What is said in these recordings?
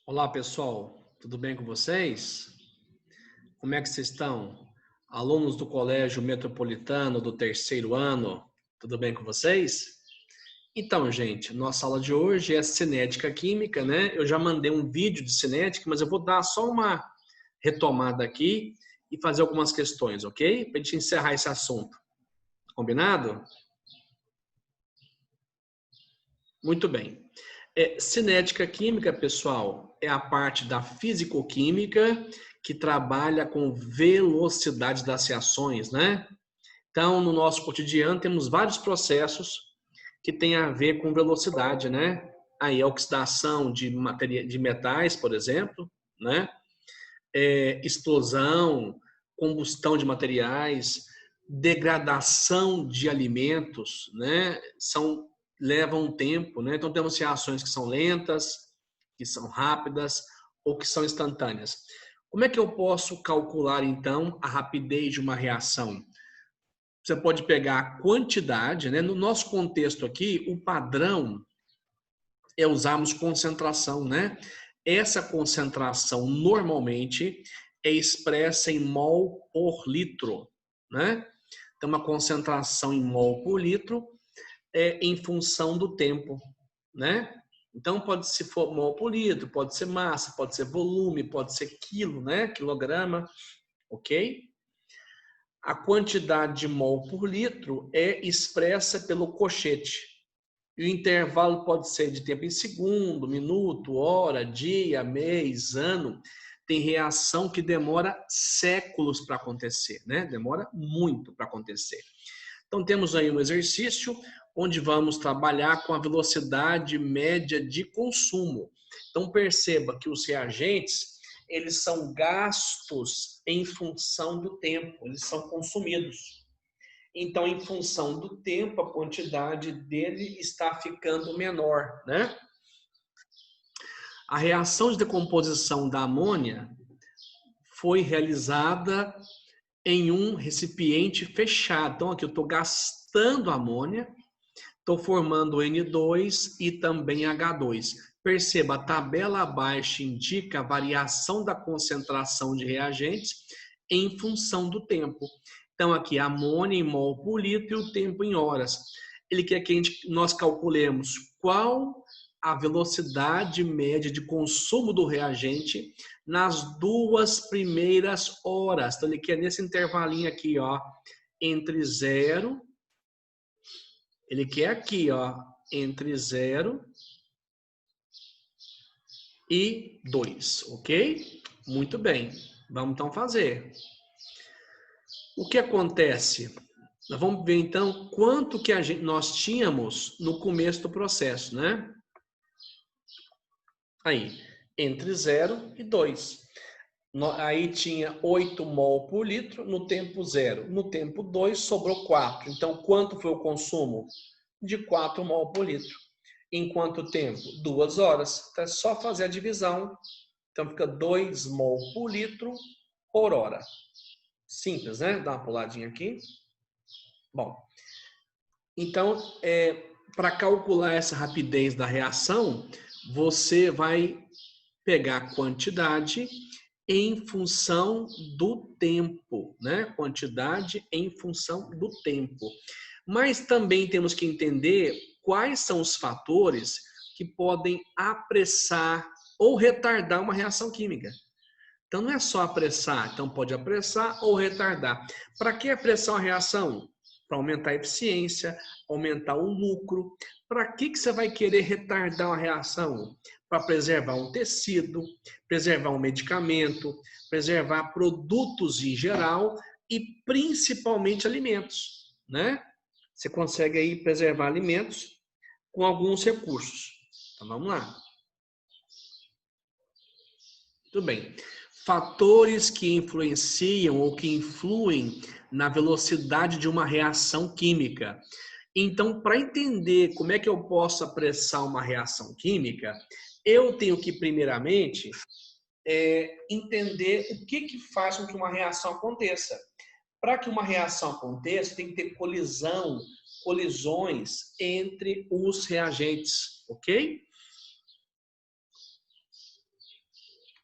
Olá, pessoal. Tudo bem com vocês? Como é que vocês estão? Alunos do Colégio Metropolitano do terceiro ano, tudo bem com vocês? Então, gente, nossa aula de hoje é cinética química, né? Eu já mandei um vídeo de cinética, mas eu vou dar só uma retomada aqui e fazer algumas questões, ok? Para a gente encerrar esse assunto. Combinado? Muito bem. Cinética química, pessoal, é a parte da fisicoquímica que trabalha com velocidade das reações, né? Então, no nosso cotidiano, temos vários processos que têm a ver com velocidade, né? Aí, a oxidação de metais, por exemplo, né? Explosão, combustão de materiais, degradação de alimentos, né? Levam um tempo, né? Então temos reações que são lentas, que são rápidas ou que são instantâneas. Como é que eu posso calcular então a rapidez de uma reação? Você pode pegar a quantidade, né? No nosso contexto aqui, o padrão é usarmos concentração, né? Essa concentração normalmente é expressa em mol por litro, né? Então, uma concentração em mol por litro é em função do tempo, né? Então, pode ser mol por litro, pode ser massa, pode ser volume, pode ser quilo, né? Quilograma, ok? A quantidade de mol por litro é expressa pelo cochete. E o intervalo pode ser de tempo em segundo, minuto, hora, dia, mês, ano. Tem reação que demora séculos para acontecer, né? Demora muito para acontecer. Então, temos aí um exercício onde vamos trabalhar com a velocidade média de consumo. Então, perceba que os reagentes, eles são gastos em função do tempo, eles são consumidos. Então, em função do tempo, a quantidade dele está ficando menor, né? A reação de decomposição da amônia foi realizada em um recipiente fechado. Então, aqui eu estou gastando amônia, estou formando N2 e também H2. Perceba, a tabela abaixo indica a variação da concentração de reagentes em função do tempo. Então, aqui, amônia em mol por litro e o tempo em horas. Ele quer que nós calculemos qual a velocidade média de consumo do reagente nas duas primeiras horas. Então, ele quer nesse intervalinho aqui, ó, entre 0, ele quer aqui, ó, entre 0 e 2, ok? Muito bem, vamos então fazer. O que acontece? Nós vamos ver então quanto que nós tínhamos no começo do processo, né? Aí, entre 0 e 2. Aí tinha 8 mol por litro no tempo 0. No tempo 2 sobrou 4. Então, quanto foi o consumo? De 4 mol por litro. Em quanto tempo? 2 horas. Então, é só fazer a divisão. Então, fica 2 mol por litro por hora. Simples, né? Dá uma puladinha aqui. Bom, então, para calcular essa rapidez da reação, você vai pegar a quantidade em função do tempo, né? Quantidade em função do tempo. Mas também temos que entender quais são os fatores que podem apressar ou retardar uma reação química. Então, não é só apressar, então pode apressar ou retardar. Para que apressar uma reação? Para aumentar a eficiência, aumentar o lucro. Para que você vai querer retardar uma reação? Para preservar um tecido, preservar um medicamento, preservar produtos em geral e principalmente alimentos, né? Você consegue aí preservar alimentos com alguns recursos. Então, vamos lá. Tudo bem. Fatores que influenciam ou que influem na velocidade de uma reação química. Então, para entender como é que eu posso apressar uma reação química, eu tenho que, primeiramente, entender o que faz com que uma reação aconteça. Para que uma reação aconteça, tem que ter colisões entre os reagentes, ok?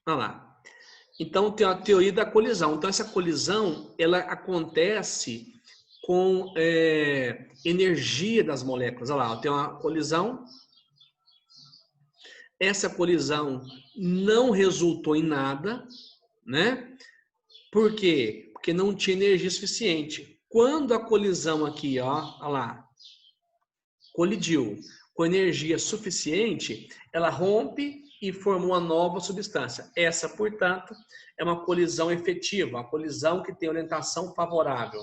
Olha lá. Então, tem a teoria da colisão. Então, essa colisão, ela acontece com energia das moléculas. Olha lá, tem uma colisão. Essa colisão não resultou em nada, né? Por quê? Porque não tinha energia suficiente. Quando a colisão aqui, ó, olha lá, colidiu com energia suficiente, ela rompe e forma uma nova substância. Essa, portanto, é uma colisão efetiva, uma colisão que tem orientação favorável.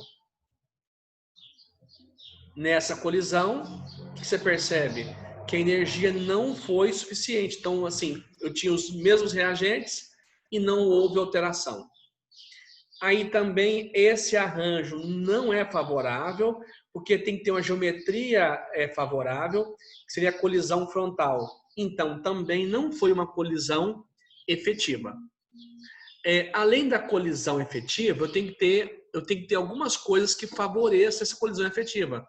Nessa colisão, o que você percebe? Que a energia não foi suficiente. Então, assim, eu tinha os mesmos reagentes e não houve alteração. Aí também esse arranjo não é favorável, porque tem que ter uma geometria favorável, que seria a colisão frontal. Então, também não foi uma colisão efetiva. Além da colisão efetiva, eu tenho que ter algumas coisas que favoreçam essa colisão efetiva.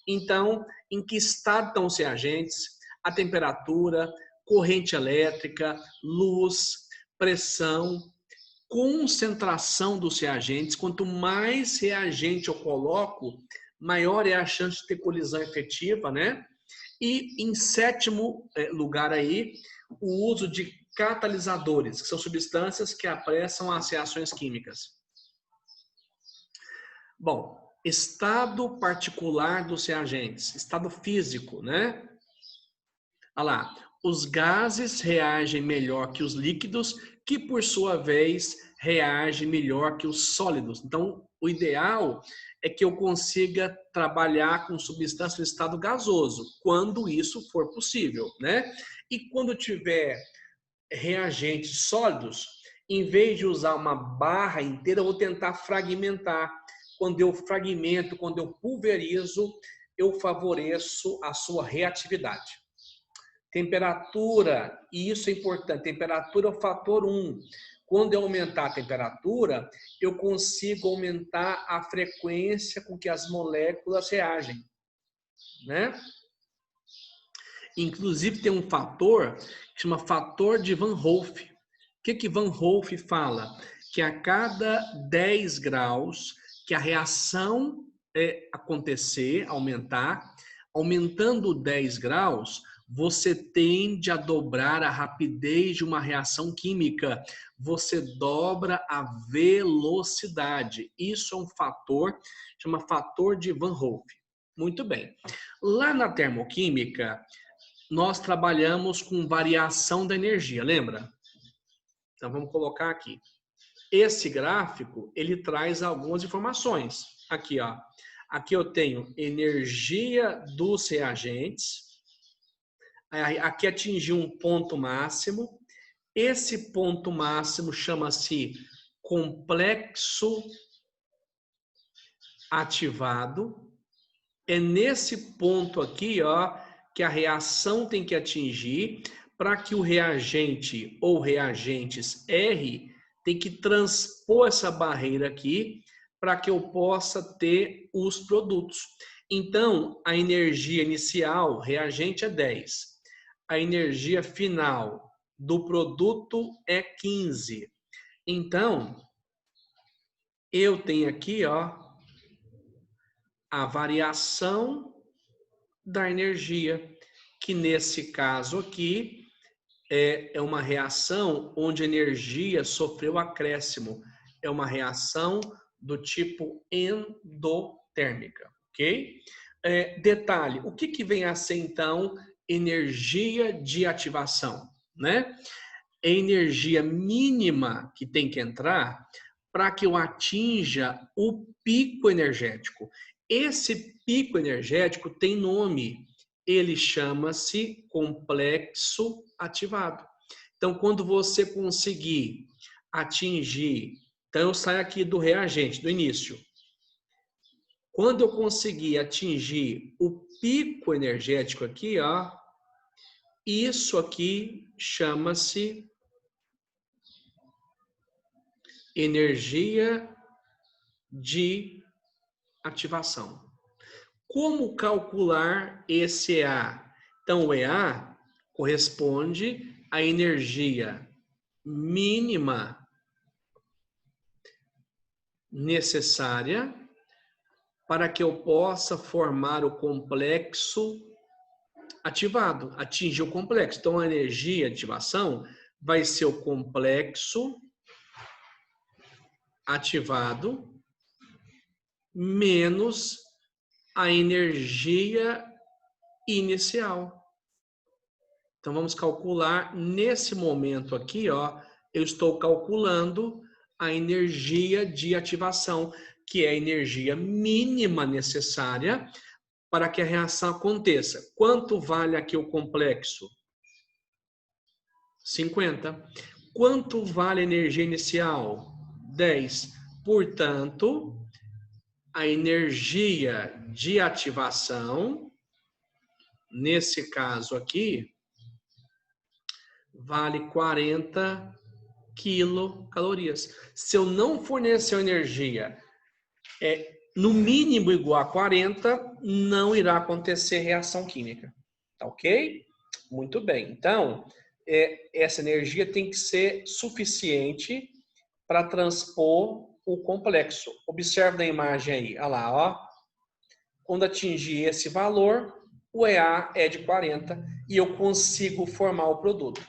Então, em que estado estão os reagentes, a temperatura, corrente elétrica, luz, pressão, concentração dos reagentes. Quanto mais reagente eu coloco, maior é a chance de ter colisão efetiva, né? E em sétimo lugar aí, o uso de catalisadores, que são substâncias que apressam as reações químicas. Bom, estado particular dos reagentes, estado físico, né? Olha lá, os gases reagem melhor que os líquidos, que por sua vez reagem melhor que os sólidos. Então, o ideal é que eu consiga trabalhar com substâncias no estado gasoso, quando isso for possível, né? E quando tiver reagentes sólidos, em vez de usar uma barra inteira, eu vou tentar fragmentar. Quando eu fragmento, quando eu pulverizo, eu favoreço a sua reatividade. Temperatura, e isso é importante, temperatura é o fator 1. Quando eu aumentar a temperatura, eu consigo aumentar a frequência com que as moléculas reagem, né? Inclusive tem um fator que chama fator de Van Hoff. O que Van Hoff fala? Que a cada 10 graus que a reação acontecer, aumentar, aumentando 10 graus, você tende a dobrar a rapidez de uma reação química. Você dobra a velocidade. Isso é um fator, chama fator de Van Hoff. Muito bem. Lá na termoquímica, nós trabalhamos com variação da energia, lembra? Então vamos colocar aqui. Esse gráfico, ele traz algumas informações. Aqui, ó. Aqui eu tenho energia dos reagentes. Aqui atingiu um ponto máximo. Esse ponto máximo chama-se complexo ativado. É nesse ponto aqui, ó, que a reação tem que atingir para que o reagente ou reagentes R tem que transpor essa barreira aqui para que eu possa ter os produtos. Então, a energia inicial, reagente é 10. A energia final do produto é 15. Então, eu tenho aqui, ó, a variação da energia, que nesse caso aqui é uma reação onde a energia sofreu acréscimo. É uma reação do tipo endotérmica, ok? Detalhe, o que vem a ser então energia de ativação, né? É a energia mínima que tem que entrar para que eu atinja o pico energético. Esse pico energético tem nome, ele chama-se complexo ativado. Então, quando você conseguir atingir, então eu saio aqui do reagente, do início. Quando eu conseguir atingir o pico energético aqui, ó, isso aqui chama-se energia de ativação. Como calcular esse EA? Então, o EA corresponde à energia mínima necessária para que eu possa formar o complexo ativado, atingir o complexo. Então, a energia de ativação vai ser o complexo ativado menos a energia inicial. Então, vamos calcular nesse momento aqui, ó, eu estou calculando a energia de ativação, que é a energia mínima necessária para que a reação aconteça. Quanto vale aqui o complexo? 50. Quanto vale a energia inicial? 10. Portanto, a energia de ativação, nesse caso aqui, vale 40 quilocalorias. Se eu não fornecer energia no mínimo igual a 40, não irá acontecer reação química. Tá ok? Muito bem. Então, essa energia tem que ser suficiente para transpor o complexo. Observe na imagem aí. Olha lá, ó. Quando atingir esse valor, o EA é de 40 e eu consigo formar o produto.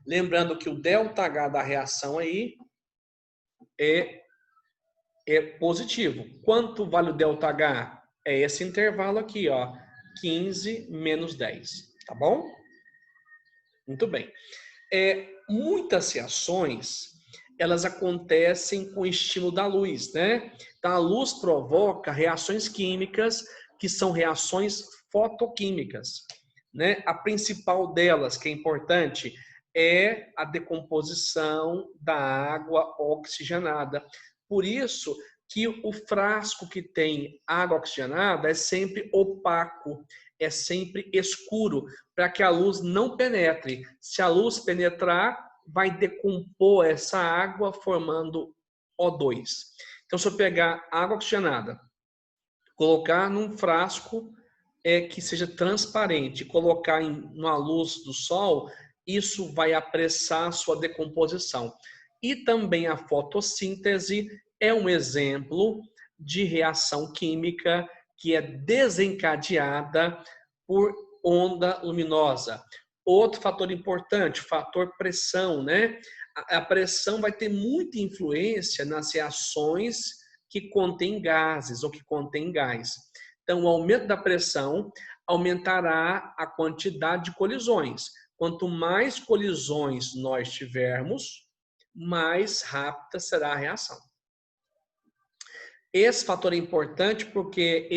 Lembrando que o ΔH da reação aí é positivo. Quanto vale o ΔH? É esse intervalo aqui, ó, 15 menos 10, tá bom? Muito bem. Muitas reações, elas acontecem com o estímulo da luz, né? Então, a luz provoca reações químicas que são reações fotoquímicas, né? A principal delas, que é importante, é a decomposição da água oxigenada. Por isso que o frasco que tem água oxigenada é sempre opaco, é sempre escuro, para que a luz não penetre. Se a luz penetrar, vai decompor essa água formando O2. Então, se eu pegar água oxigenada, colocar num frasco que seja transparente, colocar na luz do sol, isso vai apressar a sua decomposição. E também a fotossíntese é um exemplo de reação química que é desencadeada por onda luminosa. Outro fator importante, o fator pressão, né? A pressão vai ter muita influência nas reações que contêm gases ou que contêm gás. Então, o aumento da pressão aumentará a quantidade de colisões. Quanto mais colisões nós tivermos, mais rápida será a reação. Esse fator é importante porque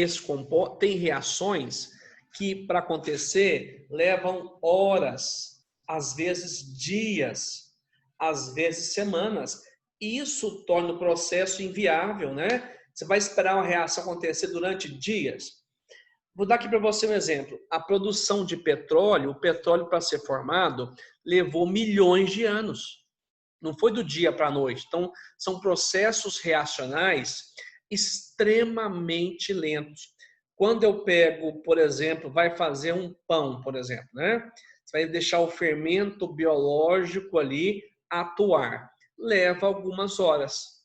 tem reações que, para acontecer, levam horas, às vezes dias, às vezes semanas. Isso torna o processo inviável, né? Você vai esperar uma reação acontecer durante dias. Vou dar aqui para você um exemplo. A produção de petróleo, o petróleo para ser formado, levou milhões de anos. Não foi do dia para a noite. Então, são processos reacionais extremamente lentos. Quando eu pego, por exemplo, vai fazer um pão, por exemplo, né? Você vai deixar o fermento biológico ali atuar. Leva algumas horas.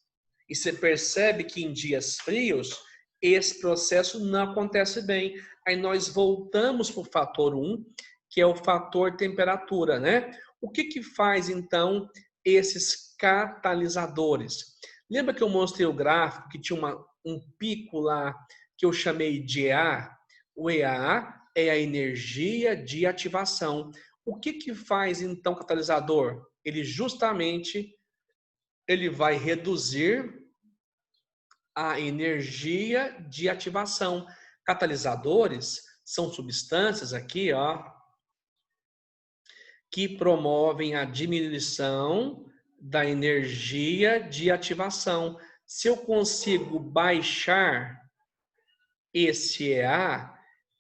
E você percebe que em dias frios, esse processo não acontece bem. Aí nós voltamos para o fator 1, que é o fator temperatura, né? O que faz, então, esses catalisadores? Lembra que eu mostrei o gráfico que tinha um pico lá que eu chamei de EA? O EA é a energia de ativação. O que faz, então, o catalisador? Ele vai reduzir a energia de ativação. Catalisadores são substâncias aqui, ó, que promovem a diminuição da energia de ativação. Se eu consigo baixar esse EA,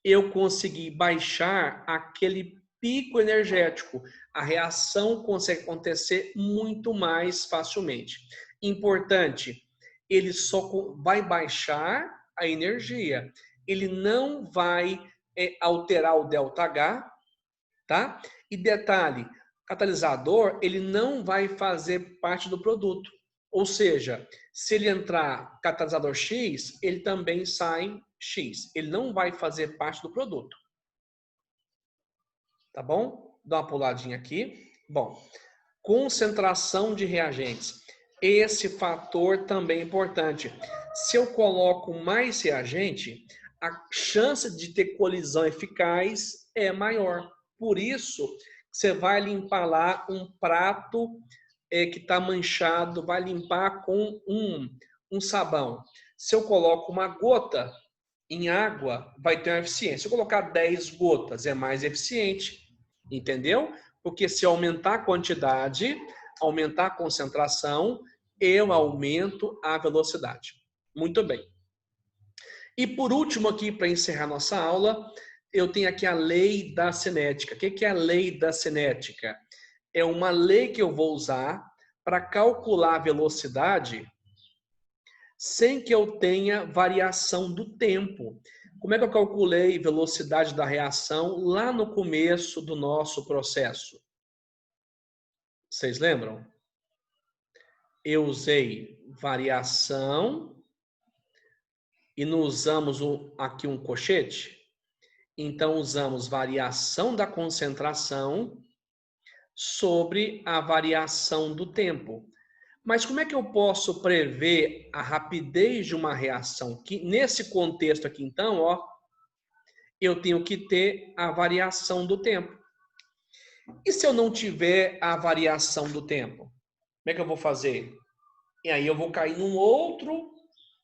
eu consegui baixar aquele pico energético. A reação consegue acontecer muito mais facilmente. Importante, ele só vai baixar a energia. Ele não vai alterar o ΔH, tá? E detalhe, Catalisador, ele não vai fazer parte do produto. Ou seja, se ele entrar catalisador X, ele também sai X. Ele não vai fazer parte do produto. Tá bom? Dá uma puladinha aqui. Bom, concentração de reagentes. Esse fator também é importante. Se eu coloco mais reagente, a chance de ter colisão eficaz é maior. Por isso, você vai limpar lá um prato que está manchado, vai limpar com um sabão. Se eu coloco uma gota em água, vai ter uma eficiência. Se eu colocar 10 gotas, é mais eficiente. Entendeu? Porque se aumentar a quantidade, aumentar a concentração, eu aumento a velocidade. Muito bem. E por último aqui, para encerrar nossa aula, eu tenho aqui a lei da cinética. O que é a lei da cinética? É uma lei que eu vou usar para calcular a velocidade sem que eu tenha variação do tempo. Como é que eu calculei velocidade da reação lá no começo do nosso processo? Vocês lembram? Eu usei variação e não usamos aqui um colchete. Então, usamos variação da concentração sobre a variação do tempo. Mas como é que eu posso prever a rapidez de uma reação? Que nesse contexto aqui, então, ó, eu tenho que ter a variação do tempo. E se eu não tiver a variação do tempo? Como é que eu vou fazer? E aí eu vou cair num outro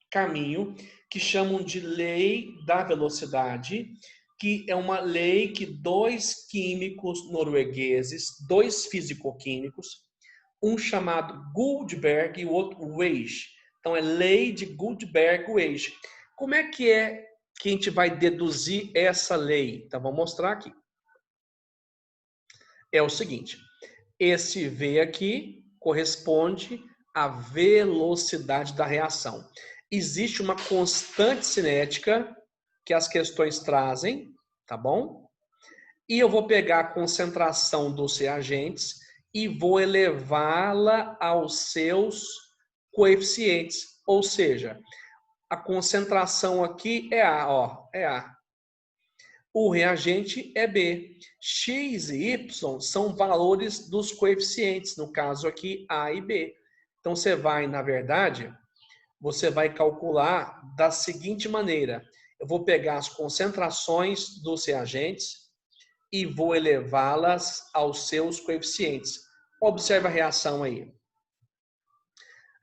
caminho que chamam de lei da velocidade, que é uma lei que dois químicos noruegueses, dois físico-químicos, um chamado Guldberg e o outro Weiss. Então é lei de Guldberg-Weiss. Como é que a gente vai deduzir essa lei? Então vou mostrar aqui. É o seguinte, esse V aqui corresponde à velocidade da reação. Existe uma constante cinética que as questões trazem, tá bom? E eu vou pegar a concentração dos reagentes e vou elevá-la aos seus coeficientes. Ou seja, a concentração aqui é A, ó, é A. O reagente é B. X e Y são valores dos coeficientes, no caso aqui A e B. Então você vai, na verdade, você vai calcular da seguinte maneira. Eu vou pegar as concentrações dos reagentes e vou elevá-las aos seus coeficientes. Observe a reação aí.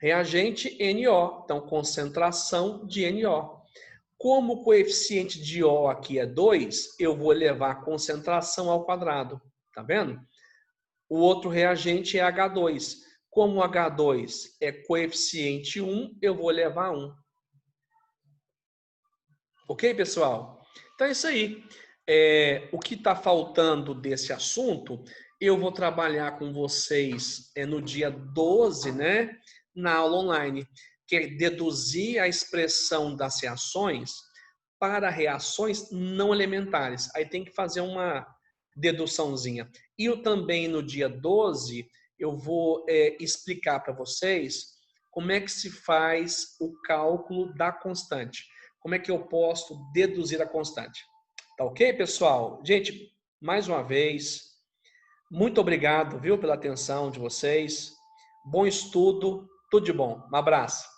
Reagente NO, então concentração de NO. Como o coeficiente de O aqui é 2, eu vou elevar a concentração ao quadrado. Tá vendo? O outro reagente é H2. Como H2 é coeficiente 1, eu vou elevar a 1. Ok, pessoal? Então é isso aí. O que está faltando desse assunto, eu vou trabalhar com vocês no dia 12, né? Na aula online, que é deduzir a expressão das reações para reações não elementares. Aí tem que fazer uma deduçãozinha. E eu também, no dia 12, eu vou explicar para vocês como é que se faz o cálculo da constante. Como é que eu posso deduzir a constante. Tá ok, pessoal? Gente, mais uma vez, muito obrigado, viu, pela atenção de vocês. Bom estudo, tudo de bom. Um abraço.